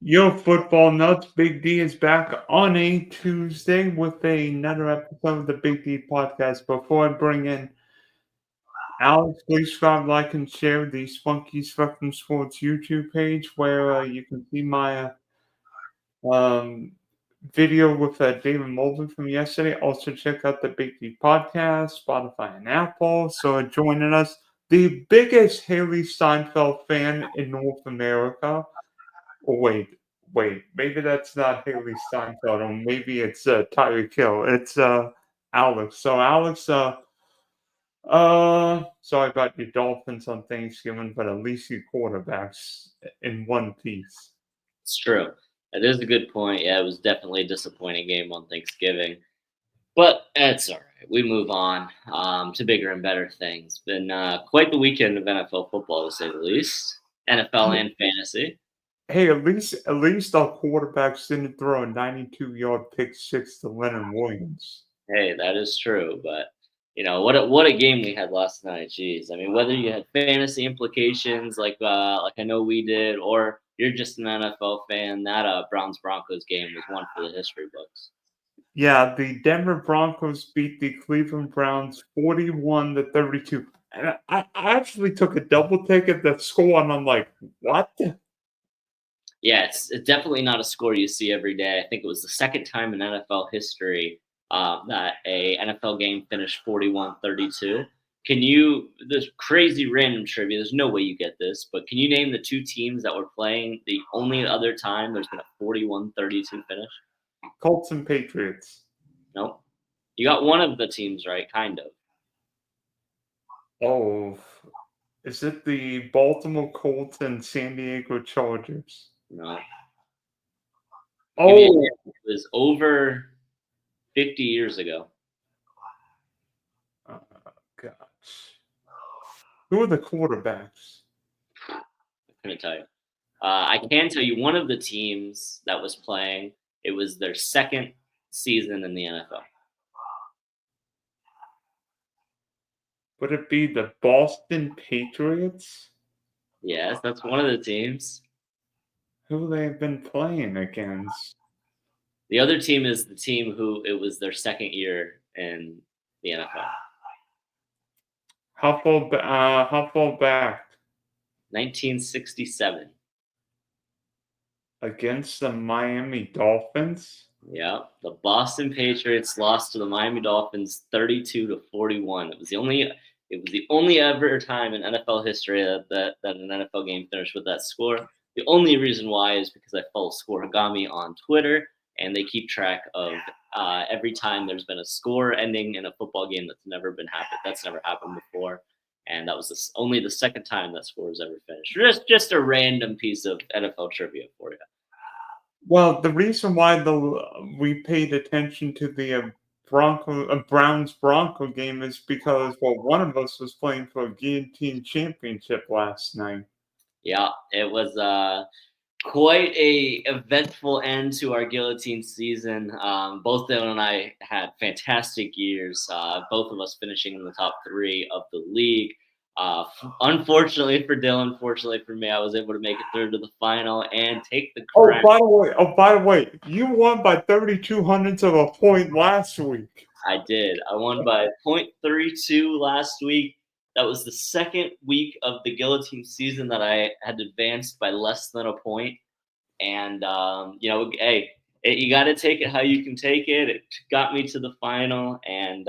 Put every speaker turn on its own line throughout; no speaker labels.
Yo, football nuts. Big D is back on a Tuesday with another episode of the Big D podcast. Before I bring in Alex, please subscribe, like, and share the Spunky Spectrum Sports YouTube page where you can see my um, video with David Mulder from yesterday. Also, check out the Big D podcast, Spotify, and Apple. So, joining us, the biggest Haley Steinfeld fan in North America. Oh, wait. Maybe that's not Haley Steinfeld, or maybe it's Tyreek Hill. It's Alex. So Alex, sorry about your Dolphins on Thanksgiving, but at least your quarterbacks in one piece.
It's true. That is a good point. Yeah, it was definitely a disappointing game on Thanksgiving, but it's all right. We move on to bigger and better things. Been quite the weekend of NFL football, to say the least. NFL and fantasy.
Hey, at least our quarterbacks didn't throw a 92-yard pick six to Leonard Williams.
Hey, that is true. But what a game we had last night. Jeez, I mean, whether you had fantasy implications like I know we did, or you're just an NFL fan, that Browns Broncos game was one for the history books.
Yeah, the Denver Broncos beat the Cleveland Browns 41-32. And I actually took a double take at that score, and I'm like, what?
Yeah, it's definitely not a score you see every day. I think it was the second time in NFL history that a NFL game finished 41-32. Can you, this crazy random trivia, there's no way you get this, but can you name the two teams that were playing the only other time there's been a 41-32 finish?
Colts and Patriots.
Nope. You got one of the teams right, kind of.
Oh, is it the Baltimore Colts and San Diego Chargers?
No. Give you a
Oh,
hint. It was over 50 years ago.
oh gosh. Who are the quarterbacks?
I couldn't tell you. I can tell you one of the teams that was playing. It was their second season in the NFL.
Would it be the Boston Patriots?
Yes, that's one of the teams.
Who they have been playing against?
The other team is the team who it was their second year in the NFL.
How far back?
1967.
Against the Miami Dolphins?
Yeah, the Boston Patriots lost to the Miami Dolphins 32-41. It was the only ever time in NFL history that an NFL game finished with that score. The only reason why is because I follow Scoregami on Twitter, and they keep track of every time there's been a score ending in a football game that's never happened before, and that was only the second time that score was ever finished. Just a random piece of NFL trivia for you.
Well, the reason why we paid attention to the Browns Bronco game is because one of us was playing for a Guillotine championship last night.
Yeah, it was quite a eventful end to our guillotine season. Both Dylan and I had fantastic years. Both of us finishing in the top three of the league. Unfortunately for Dylan, fortunately for me, I was able to make it through to the final and take the crown.
By the way, you won by 32 hundredths of a point last week.
I did. I won by .32 last week. That was the second week of the guillotine season that I had advanced by less than a point. And hey, you got to take it how you can take it. It got me to the final, and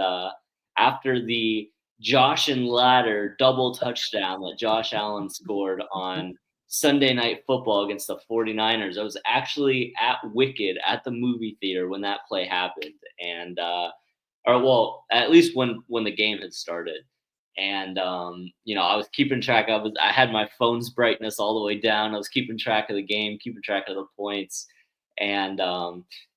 after the Josh and Ladder double touchdown that Josh Allen scored on Sunday Night Football against the 49ers, I was actually at Wicked at the movie theater when that play happened, and or well, at least when the game had started. And I was keeping track. I had my phone's brightness all the way down. I was keeping track of the game, keeping track of the points, and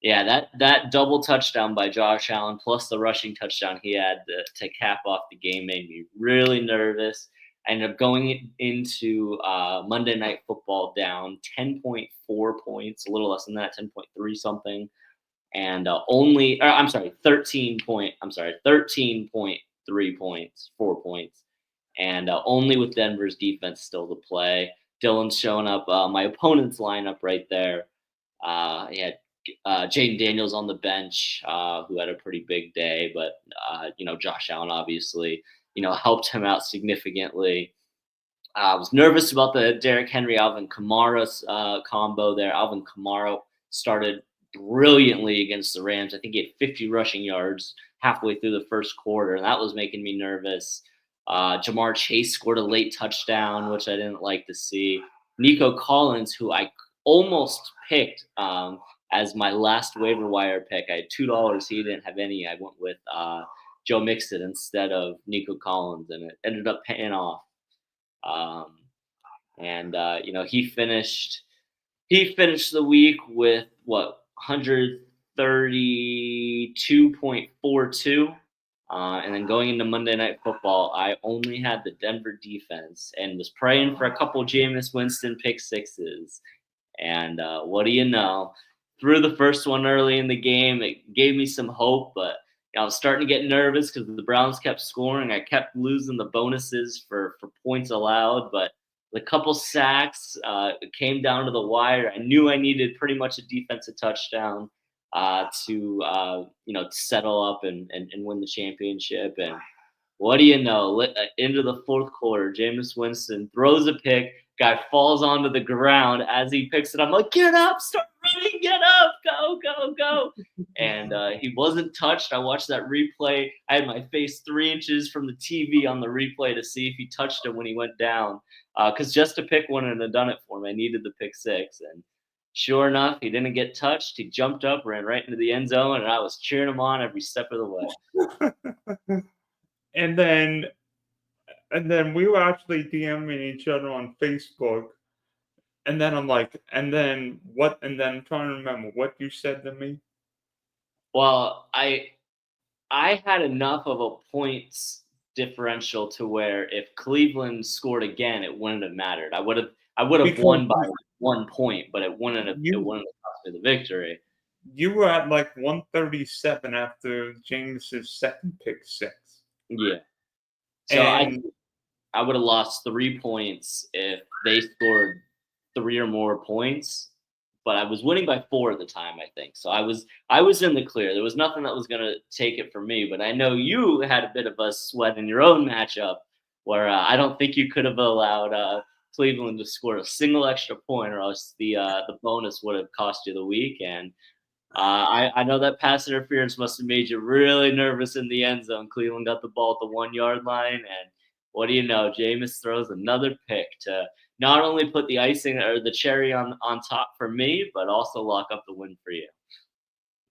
yeah, that double touchdown by Josh Allen plus the rushing touchdown he had to cap off the game made me really nervous. I ended up going into Monday Night Football down 10.4 points, a little less than that, 10.3 something, and I'm sorry, 13.3 points, 4 points, and only with Denver's defense still to play. Dylan's showing up. My opponent's lineup right there. He had Jaden Daniels on the bench, who had a pretty big day, but Josh Allen obviously, helped him out significantly. I was nervous about the Derrick Henry Alvin Kamara combo there. Alvin Kamara started brilliantly against the Rams. I think he had 50 rushing yards halfway through the first quarter, and that was making me nervous. Jamar Chase scored a late touchdown, which I didn't like to see. Nico Collins, who I almost picked as my last waiver wire pick. I had $2. He didn't have any. I went with Joe Mixon instead of Nico Collins, and it ended up paying off. He finished the week with 132.42. And then going into Monday Night Football, I only had the Denver defense and was praying for a couple Jameis Winston pick sixes. And what do you know? Threw the first one early in the game. It gave me some hope, but I was starting to get nervous because the Browns kept scoring. I kept losing the bonuses for points allowed, but the couple sacks came down to the wire. I knew I needed pretty much a defensive touchdown to settle up and win the championship. And what do you know? Into the fourth quarter, Jameis Winston throws a pick. Guy falls onto the ground as he picks it up. I'm like, get up, start running, get up, go, go, go. And he wasn't touched. I watched that replay. I had my face 3 inches from the TV on the replay to see if he touched him when he went down. Because just to pick one and have done it for me, I needed the pick six. And sure enough, he didn't get touched. He jumped up, ran right into the end zone, and I was cheering him on every step of the way.
And then we were actually DMing each other on Facebook. And then I'm like, and then what? And then I'm trying to remember what you said to me.
Well, I had enough of a points differential to where if Cleveland scored again, it wouldn't have mattered. I would have won by 1 point, but it wouldn't have cost me the victory.
You were at like 137 after James's second pick six.
Yeah. So I would have lost 3 points if they scored 3 or more points, but I was winning by 4 at the time, I think. So I was in the clear. There was nothing that was going to take it from me, but I know you had a bit of a sweat in your own matchup where I don't think you could have allowed Cleveland to score a single extra point, or else the bonus would have cost you the week. And I know that pass interference must have made you really nervous in the end zone. Cleveland got the ball at the 1 yard line, and what do you know? Jameis throws another pick to not only put the icing or the cherry on top for me, but also lock up the win for you.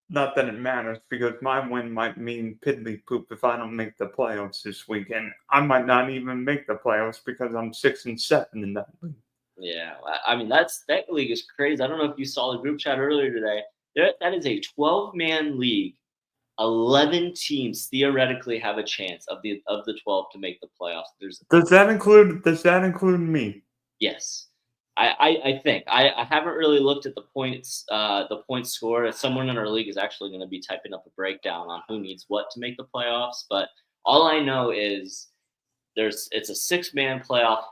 Not that it matters, because my win might mean piddly poop if I don't make the playoffs this weekend. I might not even make the playoffs because I'm 6-7 in that league.
Yeah, I mean that league is crazy. I don't know if you saw the group chat earlier today. That is a 12-man league. 11 teams theoretically have a chance of the 12 to make the playoffs.
Does that include me?
Yes. I think I haven't really looked at the points score. Someone in our league is actually going to be typing up a breakdown on who needs what to make the playoffs. But all I know is it's a 6-man playoff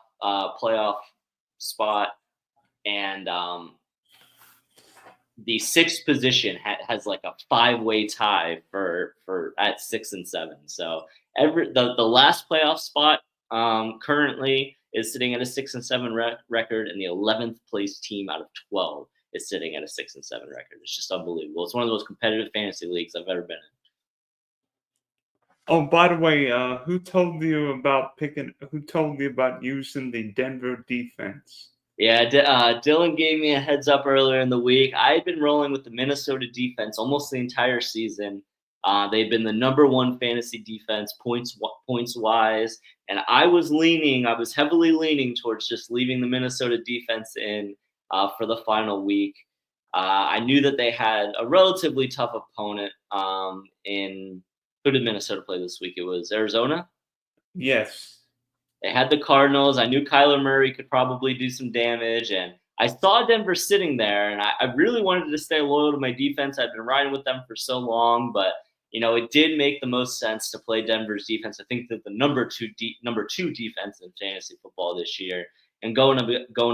spot, and the 6th position has like a 5-way tie for at 6 and 7. So the last playoff spot currently is sitting at a 6 and 7 record, and the 11th place team out of 12 is sitting at a 6 and 7 record. It's just unbelievable. It's one of the most competitive fantasy leagues I've ever been in.
Oh, by the way, who told you about using the Denver defense?
Yeah, Dylan gave me a heads up earlier in the week. I had been rolling with the Minnesota defense almost the entire season. They've been the number 1 fantasy defense points wise, and I was heavily leaning towards just leaving the Minnesota defense in for the final week. I knew that they had a relatively tough opponent. Who did Minnesota play this week? It was Arizona.
Yes.
They had the Cardinals. I knew Kyler Murray could probably do some damage, and I saw Denver sitting there, and I really wanted to stay loyal to my defense. I'd been riding with them for so long, but it did make the most sense to play Denver's defense. I think that the number two defense in fantasy football this year, and going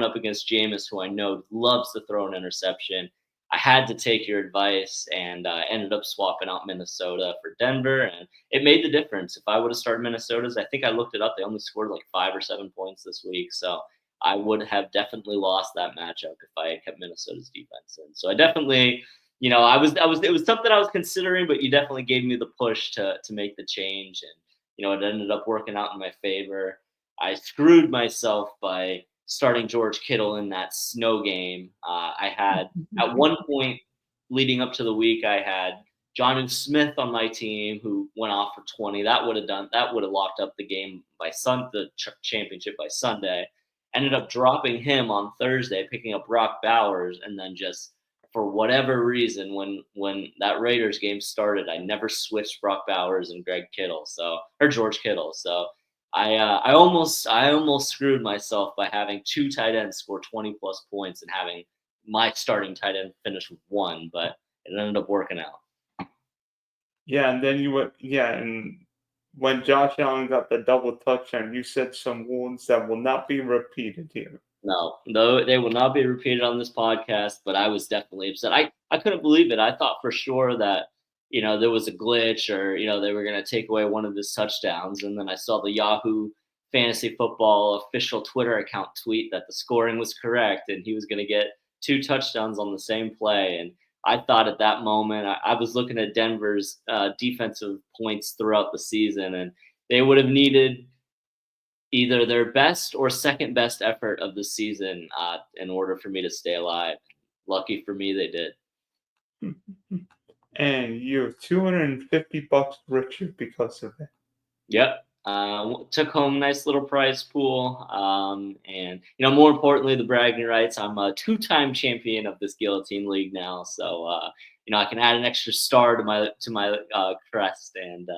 up against Jameis, who I know loves to throw an interception. I had to take your advice and ended up swapping out Minnesota for Denver, and it made the difference. If I would have started Minnesota's, I think I looked it up. They only scored like 5 or 7 points this week, so I would have definitely lost that matchup if I had kept Minnesota's defense in. So I definitely, it was something I was considering, but you definitely gave me the push to make the change, and it ended up working out in my favor. I screwed myself by starting George Kittle in that snow game. I had at one point leading up to the week, I had Jonnu Smith on my team who went off for 20. That would have locked up the game by the championship by Sunday. Ended up dropping him on Thursday, picking up Brock Bowers, and then just for whatever reason, when that Raiders game started, I never switched Brock Bowers and George Kittle. So I almost screwed myself by having two tight ends score 20 plus points and having my starting tight end finish with one, but it ended up working out.
Yeah, and then and when Josh Allen got the double touchdown, you said some words that will not be repeated here.
No, they will not be repeated on this podcast, but I was definitely upset. I couldn't believe it. I thought for sure that, there was a glitch or, they were going to take away one of his touchdowns. And then I saw the Yahoo Fantasy Football official Twitter account tweet that the scoring was correct and he was going to get 2 touchdowns on the same play. And I thought at that moment, I was looking at Denver's defensive points throughout the season, and they would have needed either their best or second best effort of the season in order for me to stay alive. Lucky for me, they did.
And you're $250 richer because of it.
Yep. Took home a nice little prize pool. And, more importantly, the bragging rights. I'm a 2-time champion of this Guillotine League now. So, I can add an extra star to my crest, and,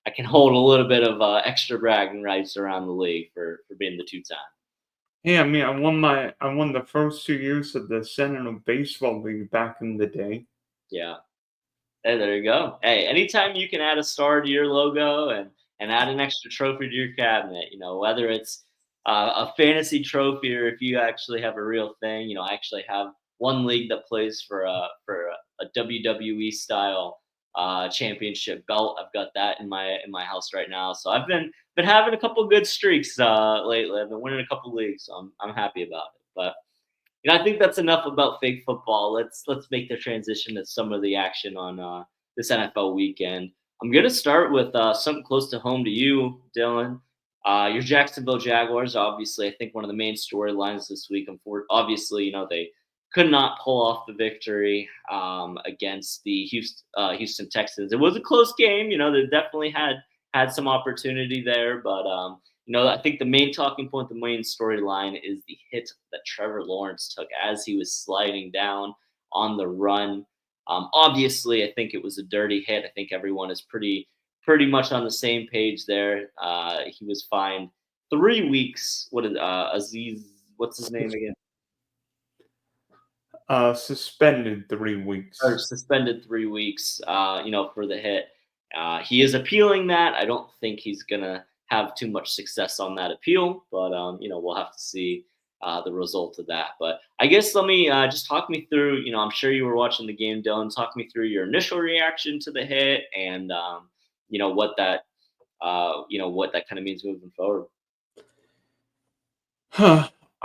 I can hold a little bit of extra bragging rights around the league for being the 2-time.
Hey, I mean, I won the first 2 years of the Senator Baseball League back in the day.
Yeah. Hey, there you go. Hey, anytime you can add a star to your logo and add an extra trophy to your cabinet, whether it's a fantasy trophy or if you actually have a real thing, I actually have one league that plays for a WWE style championship belt. I've got that in my house right now. So I've been having a couple good streaks lately. I've been winning a couple leagues, so I'm happy about it. But I think that's enough about fake football. Let's make the transition to some of the action on this NFL weekend. I'm gonna start with something close to home to you, Dylan. Your Jacksonville Jaguars, obviously, I think one of the main storylines this week. Obviously, they could not pull off the victory against the Houston Texans. It was a close game. They definitely had some opportunity there, but I think the main talking point, the main storyline is the hit that Trevor Lawrence took as he was sliding down on the run. Obviously, I think it was a dirty hit. I think everyone is pretty much on the same page there. He was fined 3 weeks. What is Azeez? What's his name again?
Suspended 3 weeks.
Or suspended 3 weeks. For the hit. He is appealing that. I don't think he's gonna have too much success on that appeal, but we'll have to see the result of that. But I guess let me just talk me through. I'm sure you were watching the game, Dylan. Talk me through your initial reaction to the hit, and what that kind of means moving forward.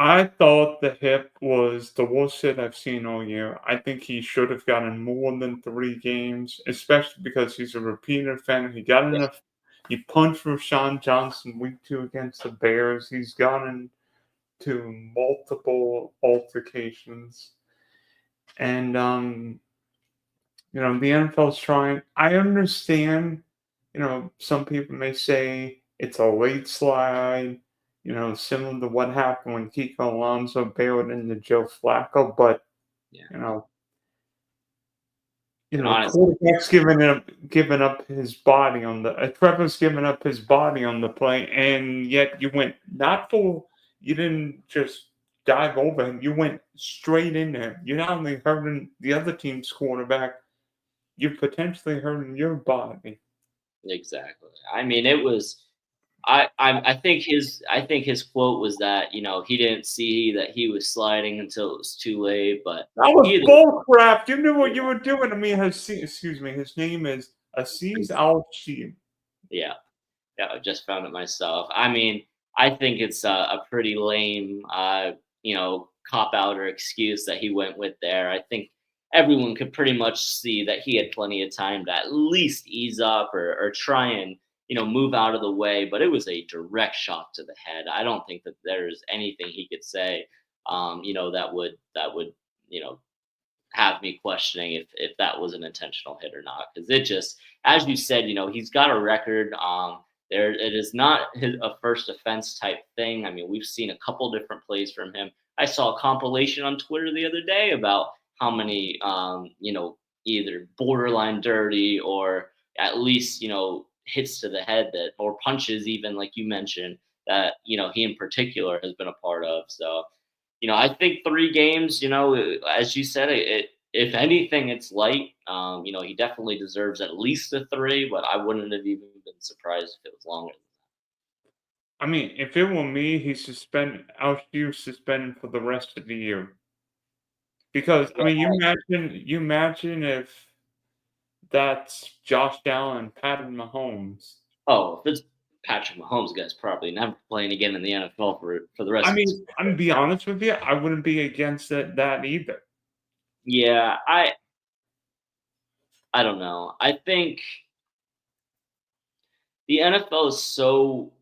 I thought the hit was the worst hit I've seen all year. I think he should have gotten more than 3 games, especially because he's a repeat offender. He got enough. He punched Rashawn Johnson week 2 against the Bears. He's gotten to multiple altercations. And, the NFL's trying. I understand, some people may say it's a late slide, similar to what happened when Kiko Alonso bailed into Joe Flacco, but, quarterback's giving up his body on the Trevor's giving up his body on the play, and yet you went you didn't just dive over him, you went straight in there. You're not only hurting the other team's quarterback, you're potentially hurting your body.
Exactly. I mean, it was I think his quote was that he didn't see that he was sliding until it was too late. But
That was
either
bullcrap. You knew what you were doing. I mean, excuse me. His name is Azeez Al-Shaair.
yeah. Yeah, I just found it myself. I mean, I think it's a pretty lame, cop out or excuse that he went with there. I think everyone could pretty much see that he had plenty of time to at least ease up or try and move out of the way. But it was a direct shot to the head. I don't think that there's anything he could say, that would you know have me questioning if that was an intentional hit or not. Because it just, as you said, he's got a record. There, it is not a first offense type thing. I mean, we've seen a couple different plays from him. I saw a compilation on Twitter the other day about how many, either borderline dirty or at least hits to the head that or punches, even like you mentioned, that he in particular has been a part of. So I think 3 games, as you said, if anything, it's light. He definitely deserves at least a 3, but I wouldn't have even been surprised if it was longer.
I mean, if it were me, Al-Shaair suspended for the rest of the year. Because I mean, you imagine if that's Josh Allen, Patrick Mahomes.
Oh, if it's Patrick Mahomes, guy's probably never playing again in the NFL for the
I
rest of his
mean, I'm
career.
gonna be honest with you, I wouldn't be against that either.
Yeah, I don't know. I think the NFL is so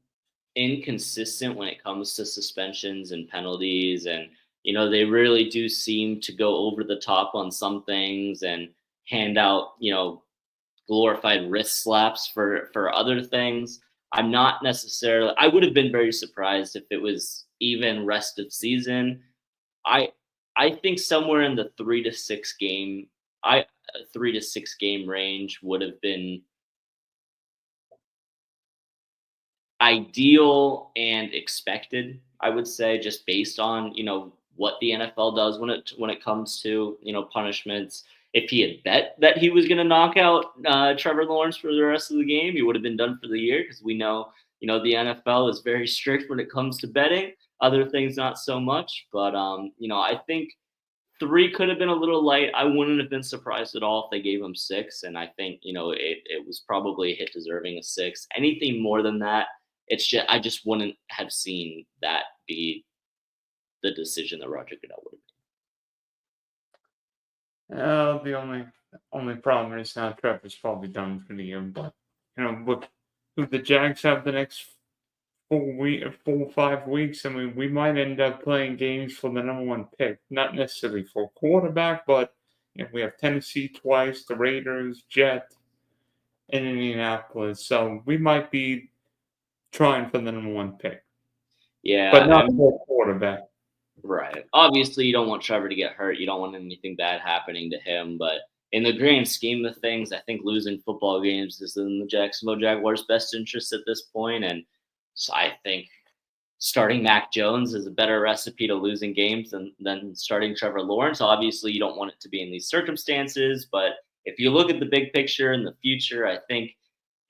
inconsistent when it comes to suspensions and penalties, and they really do seem to go over the top on some things and hand out glorified wrist slaps for other things. I'm not necessarily, I would have been very surprised if it was even rest of season. I i think somewhere in the 3 to 6 game range would have been ideal and expected, I would say, just based on what the NFL does when it comes to punishments. If he had bet that he was going to knock out Trevor Lawrence for the rest of the game, he would have been done for the year, because we know the NFL is very strict when it comes to betting. Other things not so much, but I think 3 could have been a little light. I wouldn't have been surprised at all if they gave him 6, and I think it was probably a hit deserving a 6. Anything more than that, I just wouldn't have seen that be the decision that Roger Goodell would
The only problem is now Trevor's probably done for the year. But with who the Jags have the next 5 weeks, I mean, we might end up playing games for the number one pick. Not necessarily for quarterback, but we have Tennessee twice, the Raiders, Jet, and Indianapolis. So we might be trying for the number one pick,
be. Yeah,
but not for quarterback.
right. Obviously, you don't want Trevor to get hurt. You don't want anything bad happening to him. But in the grand scheme of things, I think losing football games is in the Jacksonville Jaguars' best interest at this point. And so I think starting Mac Jones is a better recipe to losing games than starting Trevor Lawrence. Obviously, you don't want it to be in these circumstances, but if you look at the big picture in the future, I think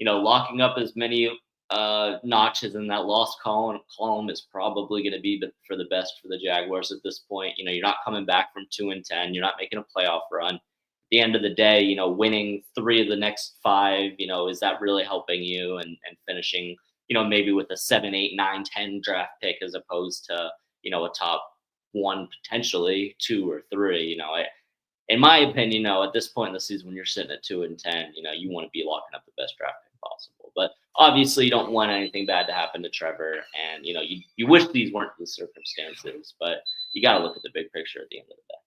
locking up as many notches in that loss column is probably going to be for the best for the Jaguars at this point. You're not coming back from 2-10. You're not making a playoff run. At the end of the day, winning 3 of the next 5, is that really helping you and finishing maybe with a 7, 8, 9, 10 draft pick as opposed to, a top 1, potentially 2 or 3. In my opinion, at this point in the season, when you're sitting at 2-10, you want to be locking up the best draft pick possible. But obviously, you don't want anything bad to happen to Trevor, and you wish these weren't the circumstances, but you got to look at the big picture at the end of the day.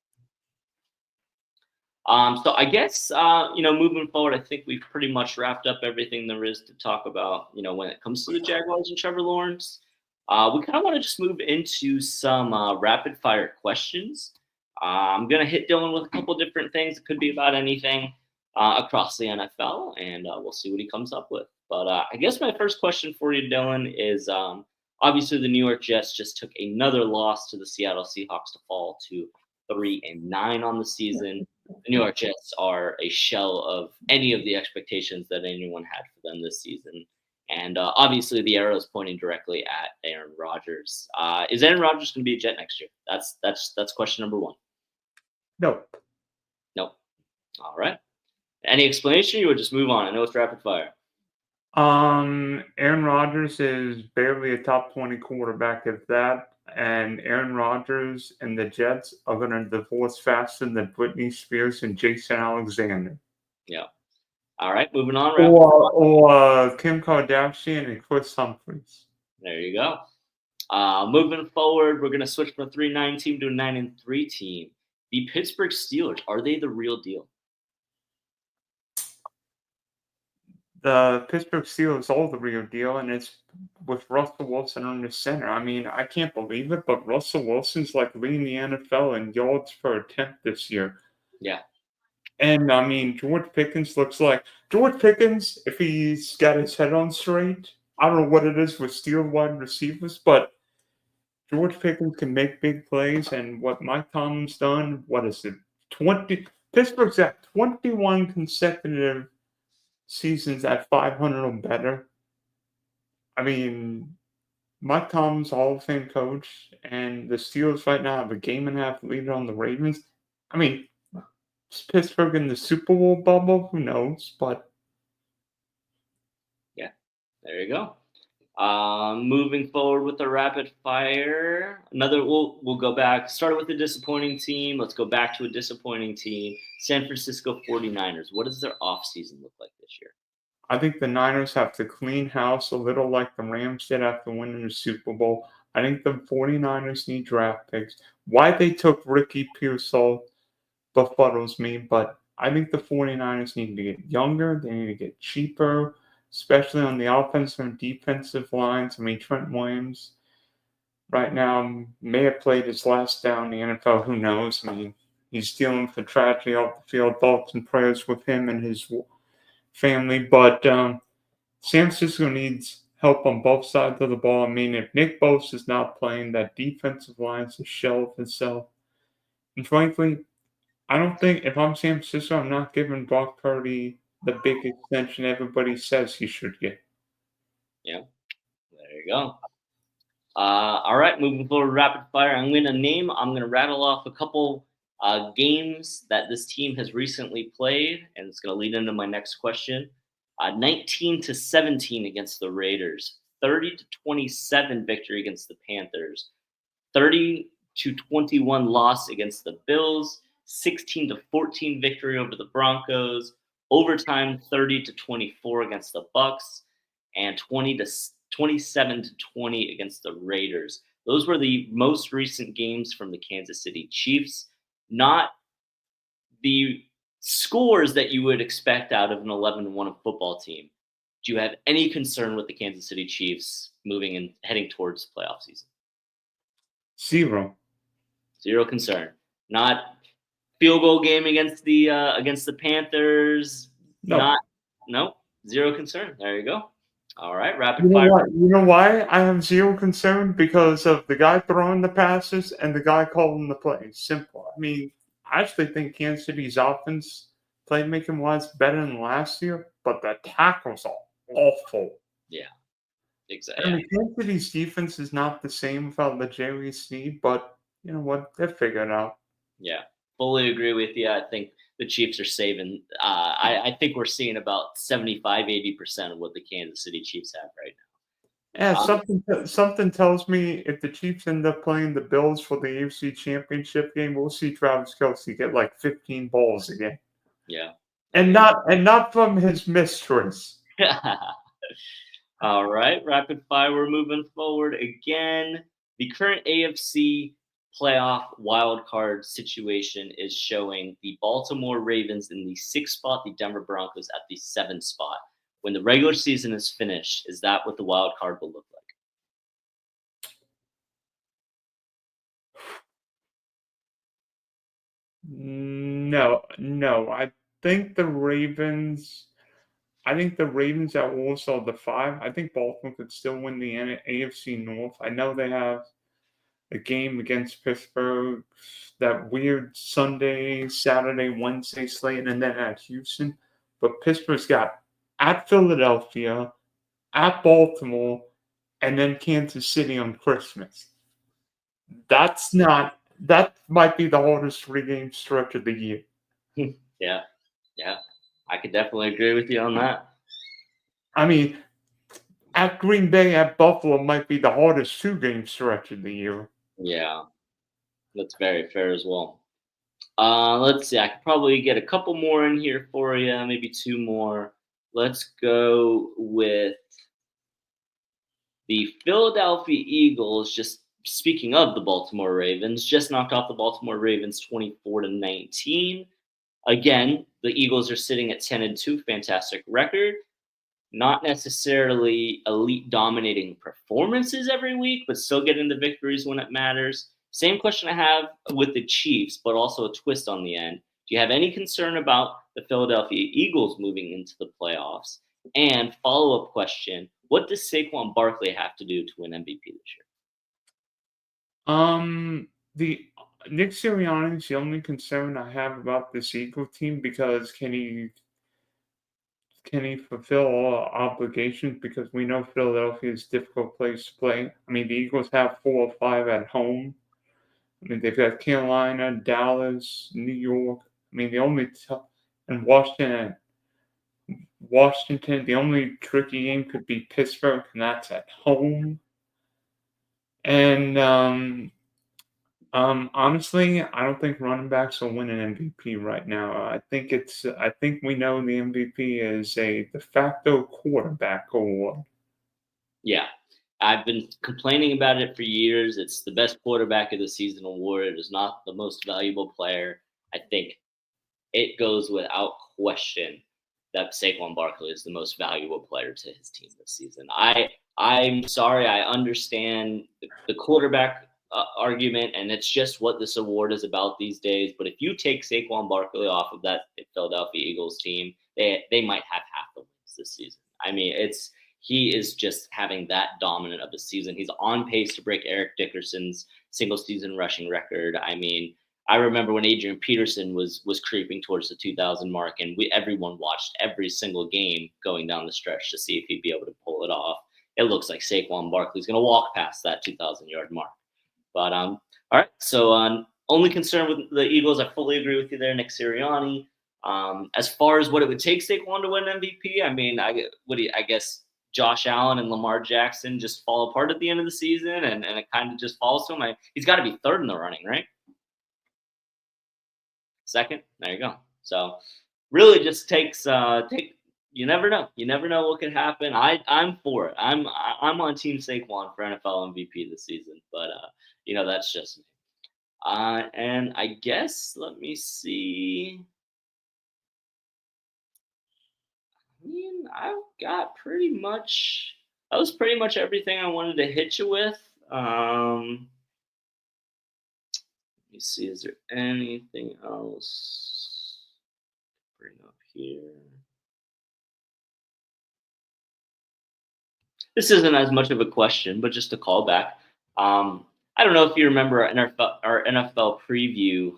So I guess moving forward, I think we've pretty much wrapped up everything there is to talk about. When it comes to the Jaguars and Trevor Lawrence, we kind of want to just move into some rapid fire questions. I'm gonna hit Dylan with a couple different things. It could be about anything across the NFL, and we'll see what he comes up with. But I guess my first question for you, Dylan, is obviously the New York Jets just took another loss to the Seattle Seahawks to fall to 3-9 on the season. The New York Jets are a shell of any of the expectations that anyone had for them this season. And obviously, the arrow is pointing directly at Aaron Rodgers. Is Aaron Rodgers going to be a Jet next year? That's question number one.
No.
Nope. All right. Any explanation? You would just move on. I know it's rapid fire.
Aaron Rodgers is barely a top 20 quarterback at that, and Aaron Rodgers and the Jets are going to divorce faster than Britney Spears and Jason Alexander.
Yeah. All right, moving on.
Or Kim Kardashian and Chris Humphries.
There you go. Moving forward, we're going to switch from a 3-9 team to a 9-3 team. The Pittsburgh Steelers, are they the real deal?
The Pittsburgh Steelers are the real deal, and it's with Russell Wilson on the center. I mean, I can't believe it, but Russell Wilson's like leading the NFL in yards per attempt this year.
Yeah.
And, I mean, George Pickens looks like George Pickens, if he's got his head on straight. I don't know what it is with Steelers wide receivers, but George Pickens can make big plays. And what Mike Tomlin's done, what is it? Pittsburgh's at 21 consecutive seasons at 500 or better. I mean, Mike Tomlin's Hall of Fame coach, and the Steelers right now have a game and a half lead on the Ravens. I mean, is Pittsburgh in the Super Bowl bubble? Who knows? But
yeah, there you go. Moving forward with the rapid fire. We'll go back. Started with a disappointing team. Let's go back to a disappointing team. San Francisco 49ers. What does their offseason look like this year?
I think the Niners have to clean house a little like the Rams did after winning the Super Bowl. I think the 49ers need draft picks. Why they took Ricky Pearsall befuddles me, but I think the 49ers need to get younger. They need to get cheaper, especially on the offensive and defensive lines. I mean, Trent Williams right now may have played his last down in the NFL. Who knows? I mean, he's dealing with the tragedy off the field. Thoughts and prayers with him and his family. But San Francisco needs help on both sides of the ball. I mean, if Nick Bosa is not playing, that defensive line is a shell of itself. And frankly, I don't think if I'm San Francisco, I'm not giving Brock Purdy the big extension everybody says he should get.
Yeah, there you go. All right, moving forward, rapid fire. I'm going to rattle off a couple games that this team has recently played, and it's going to lead into my next question. 19-17 against the Raiders, 30-27 victory against the Panthers, 30-21 loss against the Bills, 16-14 victory over the Broncos, overtime 30-24 against the Bucks, and 27-20 against the Raiders. Those were the most recent games from the Kansas City Chiefs, not the scores that you would expect out of an 11-1 football team. Do you have any concern with the Kansas City Chiefs moving and heading towards playoff season?
Zero
concern. Not field goal game against the Panthers.
No.
Zero concern. There you go. All right, rapid
You know
fire.
what? You know why I have zero concern? Because of the guy throwing the passes and the guy calling the plays. Simple. I mean, I actually think Kansas City's offense, playmaking was better than last year, but the tackles are awful.
Yeah, exactly.
I mean, Kansas City's defense is not the same without L'Jarius Sneed, but you know what? They're figuring it out.
Yeah, fully agree with you. I think the Chiefs are saving. I think we're seeing about 75-80% of what the Kansas City Chiefs have right now.
Yeah, something tells me if the Chiefs end up playing the Bills for the AFC Championship game, we'll see Travis Kelce get like 15 balls again.
Yeah,
and not from his mistress.
All right, rapid fire. We're moving forward again. The current AFC playoff wild card situation is showing the Baltimore Ravens in the 6th spot, the Denver Broncos at the 7th spot. When the regular season is finished, is that what the wild card will look like?
No. I think the Ravens are also the 5. I think Baltimore could still win the AFC North. I know they have a game against Pittsburgh, that weird Sunday, Saturday, Wednesday slate, and then at Houston. But Pittsburgh's got at Philadelphia, at Baltimore, and then Kansas City on Christmas. That might be the hardest 3-game stretch of the year.
Yeah, I could definitely agree with you on that.
I mean, at Green Bay, at Buffalo might be the hardest 2-game stretch of the year.
Yeah, that's very fair as well. Let's see. I could probably get a couple more in here for you, maybe two more. Let's go with the Philadelphia Eagles. Just speaking of the Baltimore Ravens, just knocked off the Baltimore Ravens 24-19. Again, the Eagles are sitting at 10-2, fantastic record. Not necessarily elite dominating performances every week, but still getting the victories when it matters. Same question I have with the Chiefs, but also a twist on the end. Do you have any concern about the Philadelphia Eagles moving into the playoffs? And follow-up question, what does Saquon Barkley have to do to win MVP this year?
The Nick Sirianni is the only concern I have about this Eagle team because can he fulfill all obligations? Because we know Philadelphia is a difficult place to play. I mean, the Eagles have 4 or 5 at home. I mean, they've got Carolina, Dallas, New York. I mean, and Washington. The only tricky game could be Pittsburgh, and that's at home. And honestly, I don't think running backs will win an MVP right now. I think we know the MVP is a de facto quarterback award.
Yeah, I've been complaining about it for years. It's the best quarterback of the season award. It is not the most valuable player. I think it goes without question that Saquon Barkley is the most valuable player to his team this season. I'm sorry, I understand the quarterback argument, and it's just what this award is about these days. But if you take Saquon Barkley off of that Philadelphia Eagles team, they might have half the wins this season. I mean, he is just having that dominant of a season. He's on pace to break Eric Dickerson's single season rushing record. I mean, I remember when Adrian Peterson was creeping towards the 2,000 mark, and everyone watched every single game going down the stretch to see if he'd be able to pull it off. It looks like Saquon Barkley's going to walk past that 2,000-yard mark. But all right. So only concern with the Eagles, I fully agree with you there, Nick Sirianni. As far as what it would take Saquon to win MVP, I mean, I guess Josh Allen and Lamar Jackson just fall apart at the end of the season, and it kind of just falls to him. He's got to be third in the running, right? Second, there you go. So really just takes you never know. You never know what could happen. I'm for it. I'm on Team Saquon for NFL MVP this season, but that's just me. And I guess let me see. I mean, I've got that was pretty much everything I wanted to hit you with. Let me see, is there anything else to bring up here? This isn't as much of a question, but just a callback. I don't know if you remember our NFL preview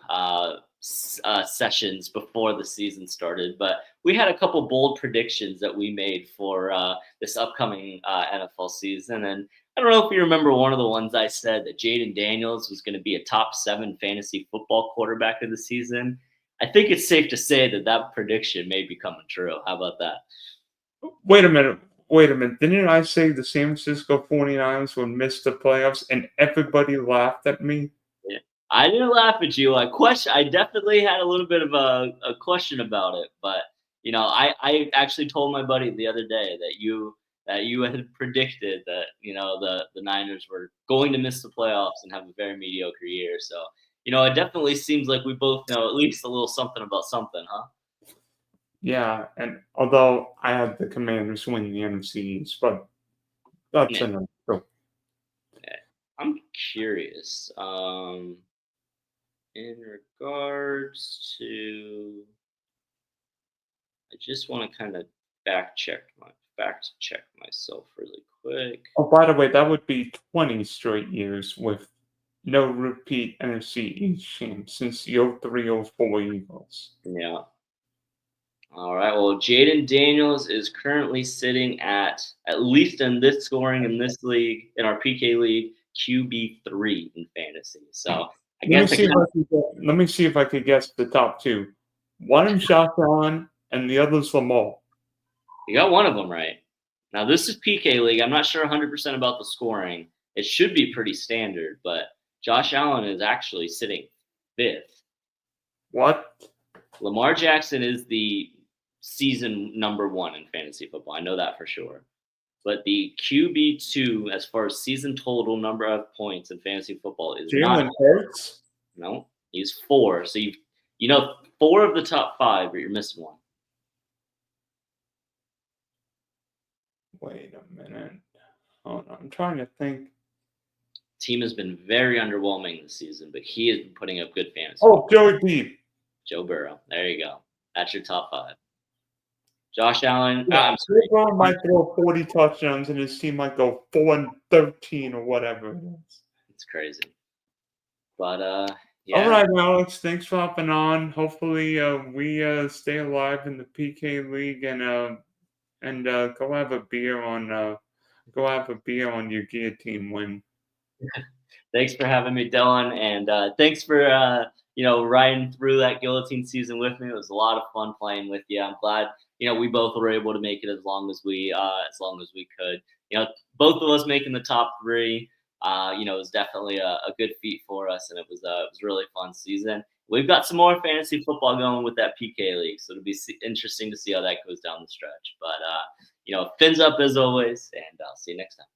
sessions before the season started, but we had a couple bold predictions that we made for this upcoming NFL season. And I don't know if you remember one of the ones I said that Jaden Daniels was going to be a top 7 fantasy football quarterback of the season. I think it's safe to say that prediction may be coming true. How about that?
Wait a minute. Didn't I say the San Francisco 49ers would miss the playoffs and everybody laughed at me?
Yeah. I didn't laugh at you. I definitely had a little bit of a question about it, but I actually told my buddy the other day that you had predicted that the Niners were going to miss the playoffs and have a very mediocre year. So it definitely seems like we both know at least a little something about something, huh?
Yeah, and although I had the Commanders win the NFC East, but that's
Yeah.
another.
I'm curious. In regards to, I just want to kind of fact check myself really quick.
Oh, by the way, that would be 20 straight years with no repeat NFC East champs since the 03-04 Eagles.
Yeah. All right. Well, Jaden Daniels is currently sitting at least in this scoring in this league, in our PK league, QB3 in fantasy. So against
Let me see if I could guess the top two. One is Josh Allen, and the other's Lamar.
you got one of them right. Now this is PK league. I'm not sure 100% about the scoring. It should be pretty standard, but Josh Allen is actually sitting 5th.
What?
Lamar Jackson is the season number 1 in fantasy football. I know that for sure. But the QB2, as far as season total number of points in fantasy football, is not.
Jalen Hurts?
No, he's 4. So you know 4 of the top 5, but you're missing one.
Wait a minute. Hold on. I'm trying to think.
Team has been very underwhelming this season, but he has been putting up good fantasy.
Oh, Joey B.
Joe Burrow. There you go. That's your top 5. Josh Allen.
Yeah, Joe Burrow might throw 40 touchdowns, and his team might go 4-13 or whatever it is.
It's crazy. But yeah.
All right, Alex. Thanks for hopping on. Hopefully, we stay alive in the PK league and go have a beer on your Guillotine win.
Thanks for having me, Dylan, and thanks for riding through that Guillotine season with me. It was a lot of fun playing with you. I'm glad we both were able to make it as long as we could. Both of us making the top 3. It was definitely a good feat for us, and it was a really fun season. We've got some more fantasy football going with that PK league, so it'll be interesting to see how that goes down the stretch. But fins up as always, and I'll see you next time.